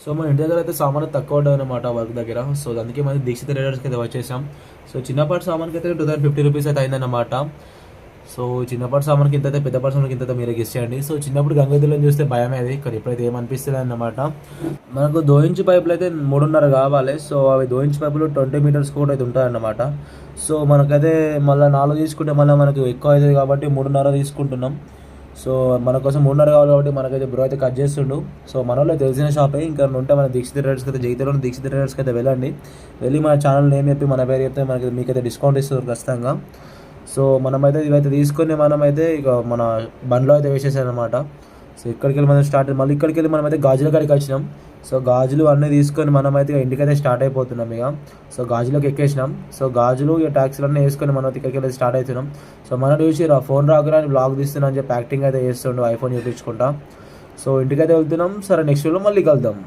So మన ఇంటి దగ్గర అయితే సామాన్ తక్కువ ఉంటుంది అనమాట వర్క్ దగ్గర. సో అందుకే మనం దీక్షిత ట్రేడర్స్కి అయితే వచ్చేసాం. సో చిన్నపాటి సామాన్కి అయితే 2050 రూపీస్ అయితే అయిందన్నమాట. సో చిన్నపాటి సామాన్కి ఇంత అయితే, పెద్దపాటి సామాన్కి ఇంత అయితే మీరే గెస్ చేయండి. సో చిన్నప్పుడు గంగదులను చూస్తే భయమే అది, కానీ ఇప్పుడైతే ఏమనిపిస్తుంది అన్నమాట. మనకు 2 ఇంచ్ పైపులు అయితే 3.5 కావాలి. సో అవి 2 ఇంచ్ పైపులు 20 మీటర్స్ కూడా అయితే ఉంటాయన్నమాట. సో మనకైతే మళ్ళీ 4 తీసుకుంటే మళ్ళీ మనకు ఎక్కువ అవుతుంది కాబట్టి 3.5 తీసుకుంటున్నాం. సో మన కోసం 3.5 కావాలి కాబట్టి మనకైతే బ్రో అయితే కట్ చేస్తుండు. సో మన వాళ్ళు తెలిసిన షాపే, ఇంకా ఉంటే మన దీక్షిత ట్రేడర్స్కి అయితే, జైతలోని దీక్షిత ట్రేడర్స్కి అయితే వెళ్ళండి. వెళ్ళి మన ఛానల్ నేమ్ చెప్పి మన పేరు చెప్తే మనకి మీకైతే డిస్కౌంట్ ఇస్తారు ఖచ్చితంగా. సో మనమైతే ఇవైతే తీసుకొని మనమైతే ఇక మన బండ్లో అయితే వేసేసారనమాట. సో ఇక్కడికి వెళ్ళి మనం స్టార్ట్, మళ్ళీ ఇక్కడికి వెళ్ళి మనమైతే గాజుల కాడికి వచ్చినాం. సో గాజులు అన్నీ తీసుకొని మనమైతే ఇంటికైతే స్టార్ట్ అయిపోతున్నాం ఇక. సో గాజులోకి ఎక్కేసినాం. సో గాజులు ఇక ట్యాక్సీలు అన్నీ వేసుకొని మనం ఇక్కడికి వెళ్ళి స్టార్ట్ అవుతున్నాం. సో మన చూసి ఫోన్ రాకురా అని బ్లాగ్ తీస్తున్నా అని చెప్పి యాక్టింగ్ అయితే చేస్తుండు ఐఫోన్ చూపించుకుంటా. సో ఇంటికైతే వెళ్తున్నాం. సరే నెక్స్ట్ వీడియోలో మళ్ళీ కలుద్దాం.